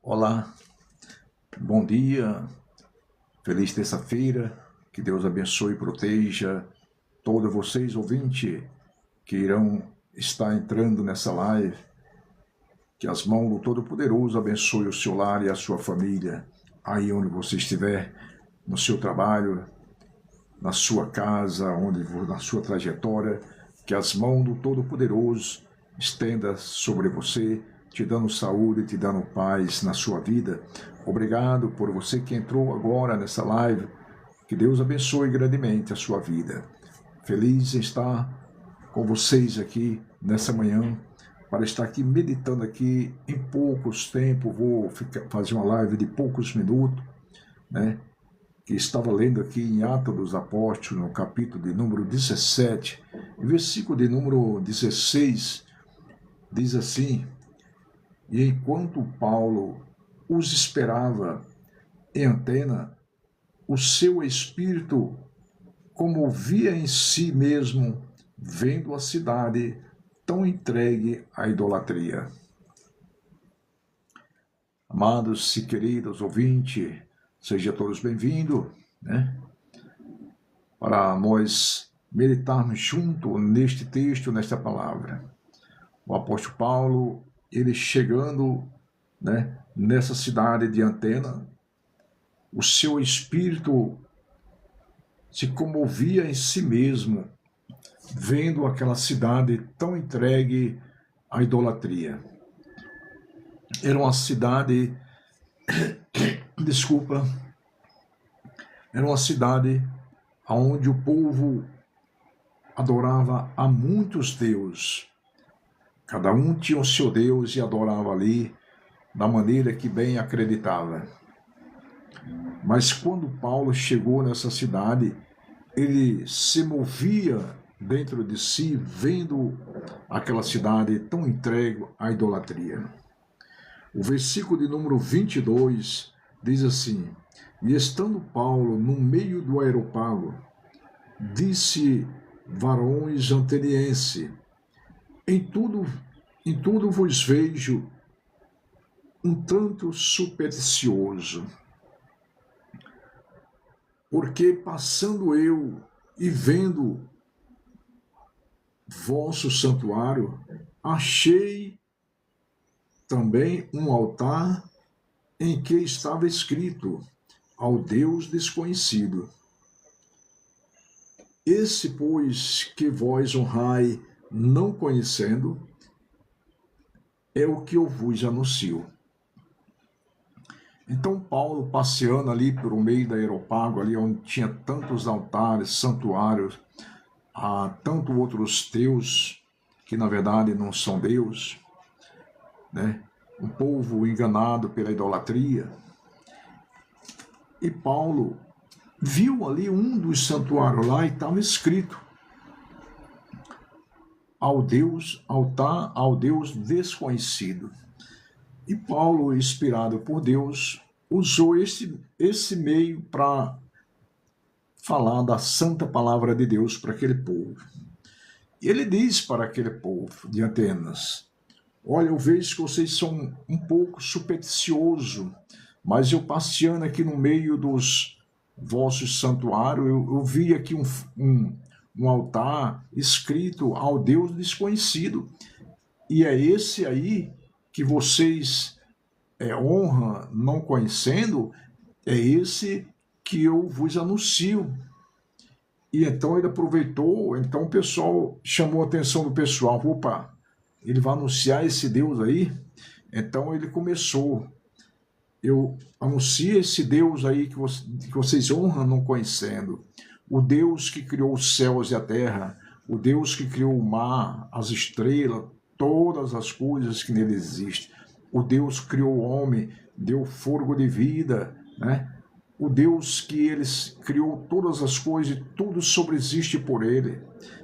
Olá, bom dia, feliz terça-feira, que Deus abençoe e proteja todos vocês, ouvintes, que irão estar entrando nessa live, que as mãos do Todo-Poderoso abençoe o seu lar e a sua família, aí onde você estiver, no seu trabalho, na sua casa, na sua trajetória, que as mãos do Todo-Poderoso estenda sobre você, te dando saúde, te dando paz na sua vida. Obrigado por você que entrou agora nessa live. Que Deus abençoe grandemente a sua vida. Feliz em estar com vocês aqui nessa manhã, para estar aqui meditando aqui em poucos tempos. Vou fazer uma live de poucos minutos, né? Que estava lendo aqui em Atos dos Apóstolos, no capítulo de número 17, versículo de número 16, diz assim: E enquanto Paulo os esperava em Antena, o seu espírito comovia em si mesmo, vendo a cidade tão entregue à idolatria. Amados e queridos ouvintes, sejam todos bem-vindos, né? Para nós meditarmos junto neste texto, nesta palavra. O apóstolo Paulo, ele chegando, né, nessa cidade de Antena, o seu espírito se comovia em si mesmo, vendo aquela cidade tão entregue à idolatria. Era uma cidade, era uma cidade onde o povo adorava a muitos deuses. Cada um tinha o seu Deus e adorava ali da maneira que bem acreditava. Mas quando Paulo chegou nessa cidade, ele se movia dentro de si, vendo aquela cidade tão entregue à idolatria. O versículo de número 22 diz assim: E estando Paulo no meio do aerópago, disse: Varões atenienses, em tudo vos vejo um tanto supersticioso, porque passando eu e vendo vosso santuário, achei também um altar em que estava escrito: ao Deus desconhecido. Esse, pois, que vós honrai não conhecendo, é o que eu vos anuncio. Então Paulo, passeando ali pelo meio do aerópago, ali onde tinha tantos altares, santuários, tanto outros deuses, que na verdade não são Deus, né? Um povo enganado pela idolatria. E Paulo viu ali um dos santuários lá e estava escrito: altar ao Deus desconhecido. E Paulo, inspirado por Deus, usou esse meio para falar da santa palavra de Deus para aquele povo. E ele diz para aquele povo de Atenas: olha, eu vejo que vocês são um pouco supersticiosos, mas eu passeando aqui no meio dos vossos santuários, eu vi aqui um altar escrito ao Deus desconhecido. E é esse aí que vocês honram não conhecendo, é esse que eu vos anuncio. E então ele aproveitou, então o pessoal chamou a atenção do pessoal: opa, ele vai anunciar esse Deus aí? Então ele começou: eu anuncio esse Deus aí que vocês honram não conhecendo. O Deus que criou os céus e a terra, o Deus que criou o mar, as estrelas, todas as coisas que nele existem. O Deus que criou o homem, deu fôlego de vida, né? O Deus que ele criou todas as coisas e tudo sobreexiste por ele.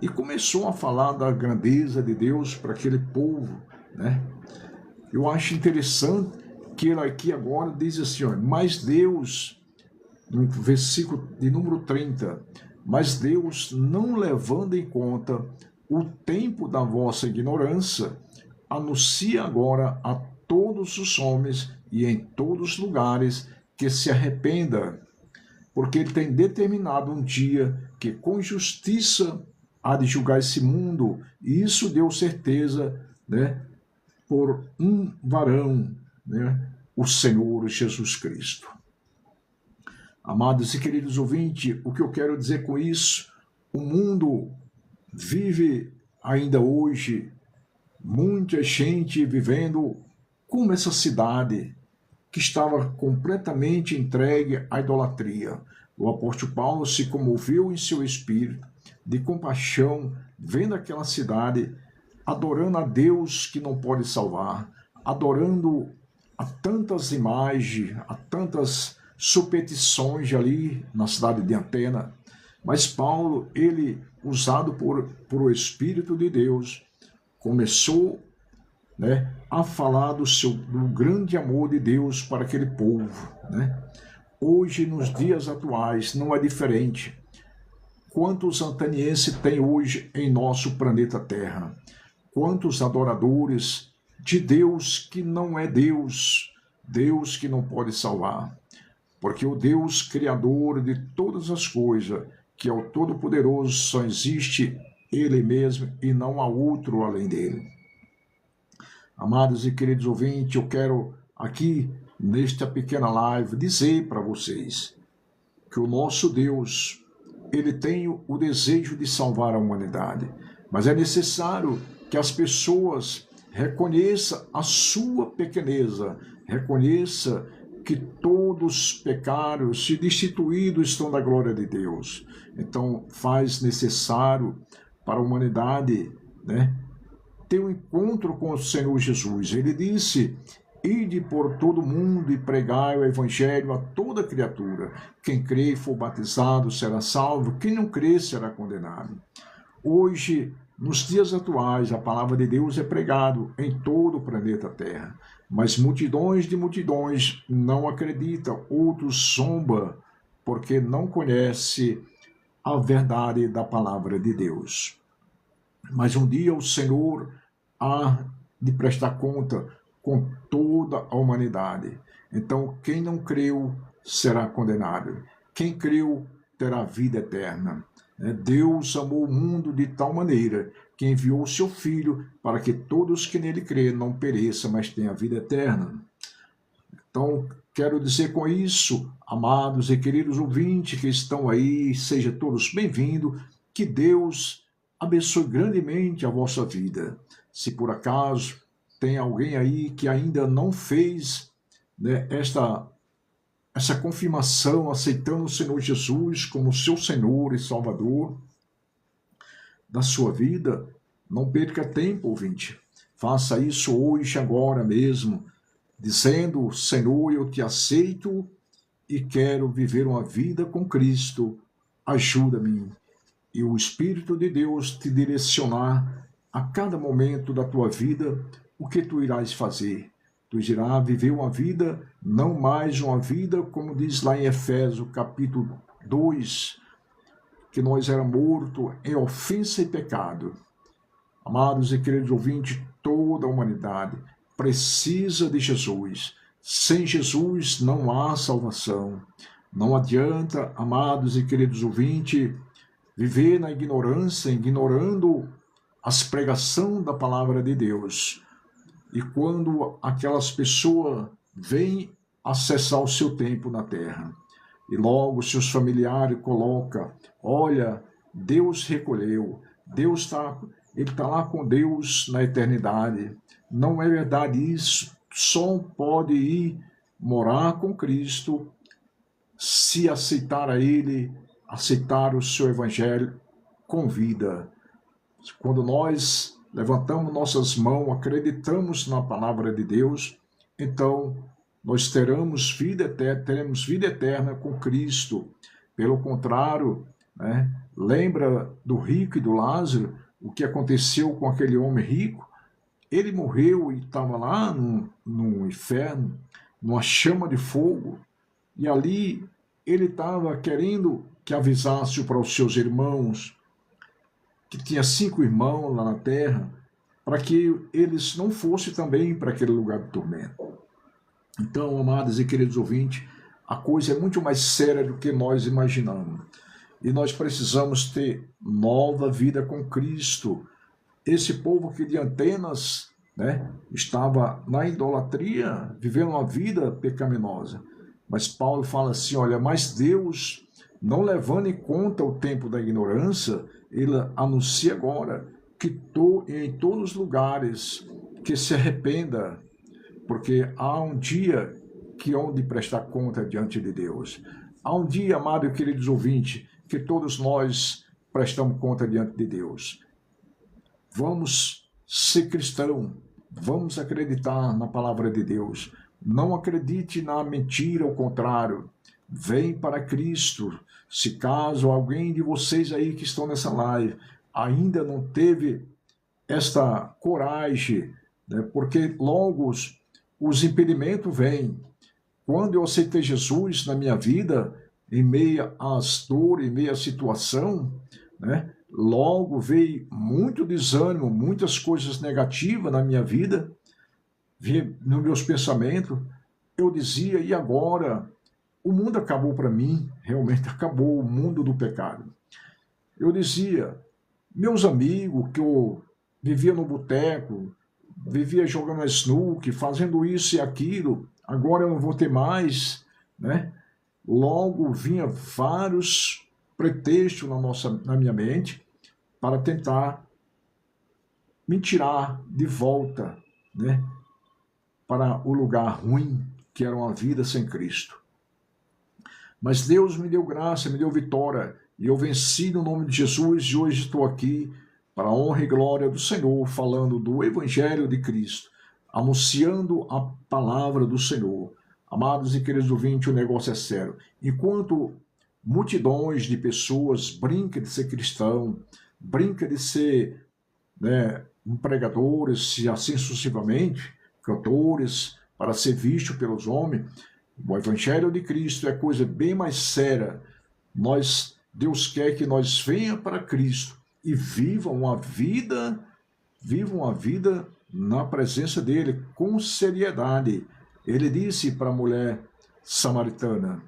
E começou a falar da grandeza de Deus para aquele povo, né? Eu acho interessante que ele aqui agora diz assim, ó, mas Deus, no versículo de número 30, mas Deus, não levando em conta o tempo da vossa ignorância, anuncia agora a todos os homens e em todos os lugares que se arrependa, porque ele tem determinado um dia que com justiça há de julgar esse mundo, e isso deu certeza, né, por um varão, né, o Senhor Jesus Cristo. Amados e queridos ouvintes, o que eu quero dizer com isso? O mundo vive ainda hoje muita gente vivendo como essa cidade que estava completamente entregue à idolatria. O apóstolo Paulo se comoveu em seu espírito de compaixão, vendo aquela cidade adorando a Deus que não pode salvar, adorando a tantas imagens, a tantas superstições ali na cidade de Atena. Mas Paulo, ele, usado por o Espírito de Deus, começou, né, a falar do grande amor de Deus para aquele povo, né? Hoje, nos dias atuais, não é diferente. Quantos atenienses tem hoje em nosso planeta Terra? Quantos adoradores de Deus que não é Deus, Deus que não pode salvar? Porque o Deus criador de todas as coisas, que é o Todo-Poderoso, só existe Ele mesmo e não há outro além dele. Amados e queridos ouvintes, eu quero aqui, nesta pequena live, dizer para vocês que o nosso Deus, ele tem o desejo de salvar a humanidade, mas é necessário que as pessoas reconheçam a sua pequeneza, reconheçam que todos pecaram, se destituídos estão da glória de Deus. Então, faz necessário para a humanidade, né, ter um encontro com o Senhor Jesus. Ele disse: ide por todo mundo e pregai o evangelho a toda criatura. Quem crê e for batizado será salvo, quem não crê será condenado. Hoje, nos dias atuais, a palavra de Deus é pregada em todo o planeta Terra, mas multidões de multidões não acreditam, outros zombam, porque não conhecem a verdade da palavra de Deus. Mas um dia o Senhor há de prestar conta com toda a humanidade. Então, quem não creu será condenado. Quem creu terá vida eterna. Deus amou o mundo de tal maneira que enviou o seu Filho para que todos que nele crêem não pereçam, mas tenham a vida eterna. Então, quero dizer com isso, amados e queridos ouvintes que estão aí, sejam todos bem-vindos, que Deus abençoe grandemente a vossa vida. Se por acaso tem alguém aí que ainda não fez, né, essa confirmação, aceitando o Senhor Jesus como seu Senhor e Salvador da sua vida, não perca tempo, ouvinte. Faça isso hoje, agora mesmo, dizendo: Senhor, eu te aceito e quero viver uma vida com Cristo. Ajuda-me. E o Espírito de Deus te direcionar a cada momento da tua vida o que tu irás fazer. Tu irás viver uma vida, não mais uma vida, como diz lá em Efésios, capítulo 2, que nós éramos mortos em ofensa e pecado. Amados e queridos ouvintes, toda a humanidade precisa de Jesus. Sem Jesus não há salvação. Não adianta, amados e queridos ouvintes, viver na ignorância, ignorando as pregações da palavra de Deus. E quando aquelas pessoas vêm acessar o seu tempo na terra, e logo seus familiares colocam: olha, Deus recolheu, Deus ele está lá com Deus na eternidade. Não é verdade isso. Só pode ir morar com Cristo se aceitar a Ele, aceitar o seu evangelho com vida. Quando nós levantamos nossas mãos, acreditamos na palavra de Deus, então nós teremos vida eterna com Cristo. Pelo contrário, né, lembra do rico e do Lázaro, o que aconteceu com aquele homem rico? Ele morreu e estava lá no inferno, numa chama de fogo, e ali ele estava querendo que avisasse para os seus irmãos, que tinha 5 irmãos lá na terra, para que eles não fossem também para aquele lugar de tormento. Então, amados e queridos ouvintes, a coisa é muito mais séria do que nós imaginamos. E nós precisamos ter nova vida com Cristo. Esse povo que de Atenas, né, estava na idolatria, vivendo uma vida pecaminosa. Mas Paulo fala assim, olha, mas Deus, não levando em conta o tempo da ignorância, ele anuncia agora que em todos os lugares que se arrependa, porque há um dia que hão de prestar conta diante de Deus. Há um dia, amado e queridos ouvintes, que todos nós prestamos conta diante de Deus. Vamos ser cristão, vamos acreditar na palavra de Deus. Não acredite na mentira, ao contrário. Vem para Cristo. Se caso alguém de vocês aí que estão nessa live ainda não teve esta coragem, né, porque logo os impedimentos vêm. Quando eu aceitei Jesus na minha vida, em meio às dores, em meio à situação, né, logo veio muito desânimo, muitas coisas negativas na minha vida, nos meus pensamentos. Eu dizia, e agora? O mundo acabou para mim, realmente acabou o mundo do pecado. Eu dizia, meus amigos, que eu vivia no boteco, vivia jogando snooker, fazendo isso e aquilo, agora eu não vou ter mais, né? Logo vinha vários pretextos na minha mente para tentar me tirar de volta, né, para o lugar ruim que era uma vida sem Cristo. Mas Deus me deu graça, me deu vitória, e eu venci no nome de Jesus, e hoje estou aqui para a honra e glória do Senhor, falando do Evangelho de Cristo, anunciando a palavra do Senhor. Amados e queridos ouvintes, o negócio é sério. Enquanto multidões de pessoas brincam de ser cristão, brincam de ser, né, pregadores, e assim sucessivamente, cantores, para ser visto pelos homens, o Evangelho de Cristo é coisa bem mais séria. Deus quer que nós venhamos para Cristo e vivam uma vida na presença dele, com seriedade. Ele disse para a mulher samaritana,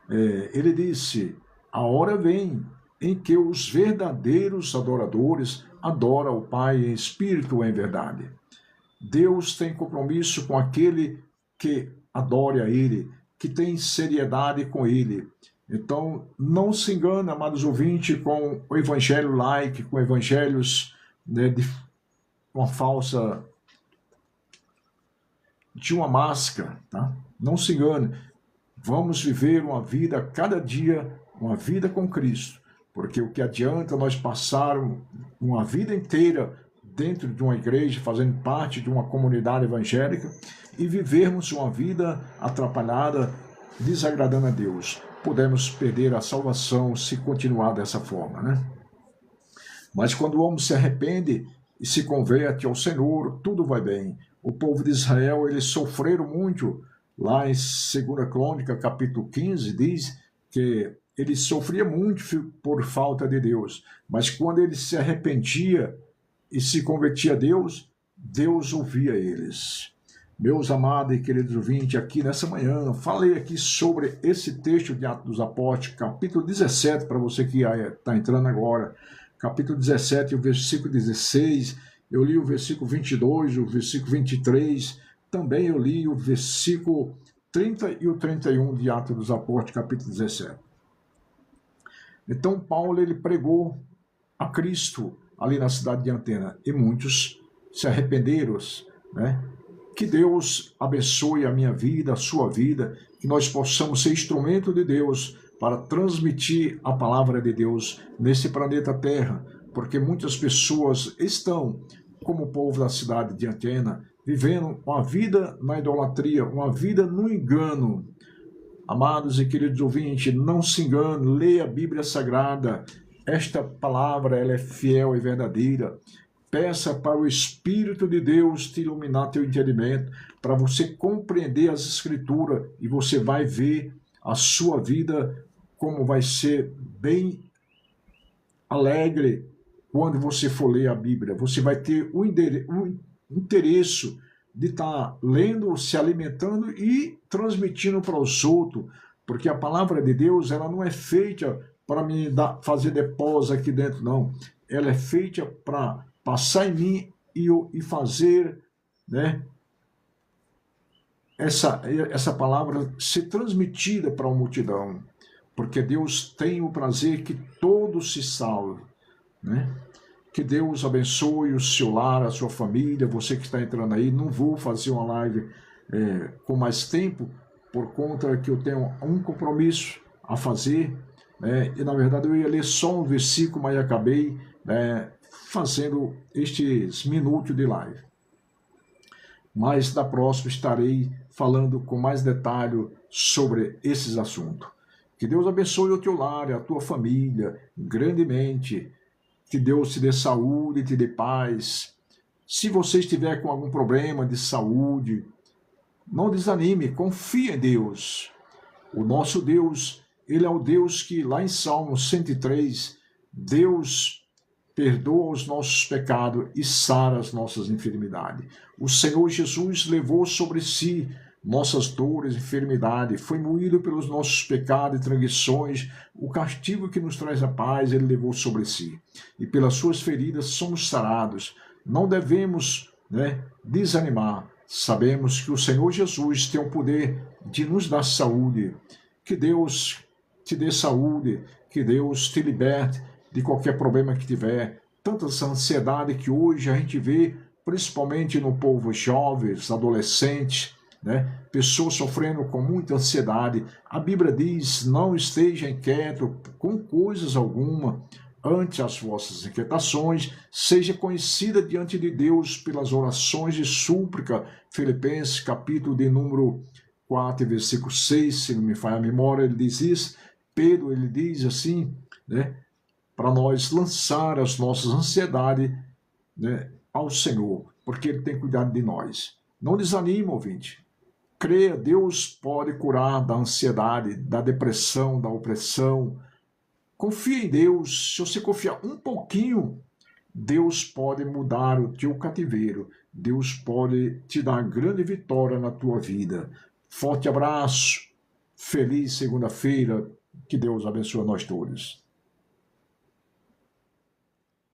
ele disse, a hora vem em que os verdadeiros adoradores adoram o Pai em espírito e em verdade. Deus tem compromisso com aquele que adore a Ele, que tem seriedade com Ele. Então, não se engane, amados ouvintes, com o evangelho like, com evangelhos, né, de uma falsa, de uma máscara, tá? Não se engane. Vamos viver uma vida, cada dia, uma vida com Cristo. Porque o que adianta nós passarmos uma vida inteira dentro de uma igreja, fazendo parte de uma comunidade evangélica, e vivermos uma vida atrapalhada, desagradando a Deus. Podemos perder a salvação se continuar dessa forma, né? Mas quando o homem se arrepende e se converte ao Senhor, tudo vai bem. O povo de Israel, eles sofreram muito. Lá em 2 Crônica, capítulo 15, diz que ele sofria muito por falta de Deus. Mas quando ele se arrependia e se convertia a Deus, Deus ouvia eles. Meus amados e queridos ouvintes, aqui nessa manhã, falei aqui sobre esse texto de Atos dos Apóstolos, capítulo 17, para você que está entrando agora, capítulo 17, o versículo 16, eu li o versículo 22, o versículo 23, também eu li o versículo 30 e o 31 de Atos dos Apóstolos, capítulo 17. Então, Paulo, ele pregou a Cristo ali na cidade de Antena, e muitos se arrependeram, né? Que Deus abençoe a minha vida, a sua vida, que nós possamos ser instrumento de Deus para transmitir a palavra de Deus nesse planeta Terra, porque muitas pessoas estão, como o povo da cidade de Antena, vivendo uma vida na idolatria, uma vida no engano. Amados e queridos ouvintes, não se engane, leia a Bíblia Sagrada. Esta palavra, ela é fiel e verdadeira. Peça para o Espírito de Deus te iluminar teu entendimento, para você compreender as Escrituras, e você vai ver a sua vida como vai ser bem alegre, quando você for ler a Bíblia. Você vai ter o interesse de estar lendo, se alimentando e transmitindo para os outros, porque a palavra de Deus, ela não é feita para me fazer depósito aqui dentro, não. Ela é feita para passar em mim e fazer, né, essa palavra ser transmitida para a multidão, porque Deus tem o prazer que todos se salvem, né? Que Deus abençoe o seu lar, a sua família, você que está entrando aí. Não vou fazer uma live com mais tempo, por conta que eu tenho um compromisso a fazer, né? E na verdade eu ia ler só um versículo, mas acabei, né, fazendo estes minutos de live. Mas da próxima estarei falando com mais detalhe sobre esses assuntos. Que Deus abençoe o teu lar, a tua família, grandemente. Que Deus te dê saúde, te dê paz. Se você estiver com algum problema de saúde, não desanime, confie em Deus. O nosso Deus, Ele é o Deus que, lá em Salmo 103, Deus perdoa os nossos pecados e sara as nossas enfermidades. O Senhor Jesus levou sobre si nossas dores, enfermidade, foi moído pelos nossos pecados e transgressões, o castigo que nos traz a paz, ele levou sobre si. E pelas suas feridas somos sarados. Não devemos, né, desanimar. Sabemos que o Senhor Jesus tem o poder de nos dar saúde. Que Deus te dê saúde, que Deus te liberte de qualquer problema que tiver. Tanta essa ansiedade que hoje a gente vê, principalmente no povo jovens, adolescentes, né? Pessoas sofrendo com muita ansiedade. A Bíblia diz: não esteja inquieto com coisas alguma, ante as vossas inquietações, seja conhecida diante de Deus pelas orações de súplica. Filipenses, capítulo de número 4, versículo 6, se não me falha a memória, ele diz isso. Pedro, ele diz assim, né, para nós lançar as nossas ansiedades, né, ao Senhor, porque Ele tem cuidado de nós. Não desanime, ouvinte. Creia, Deus pode curar da ansiedade, da depressão, da opressão. Confia em Deus. Se você confiar um pouquinho, Deus pode mudar o teu cativeiro. Deus pode te dar grande vitória na tua vida. Forte abraço. Feliz segunda-feira. Que Deus abençoe a nós todos.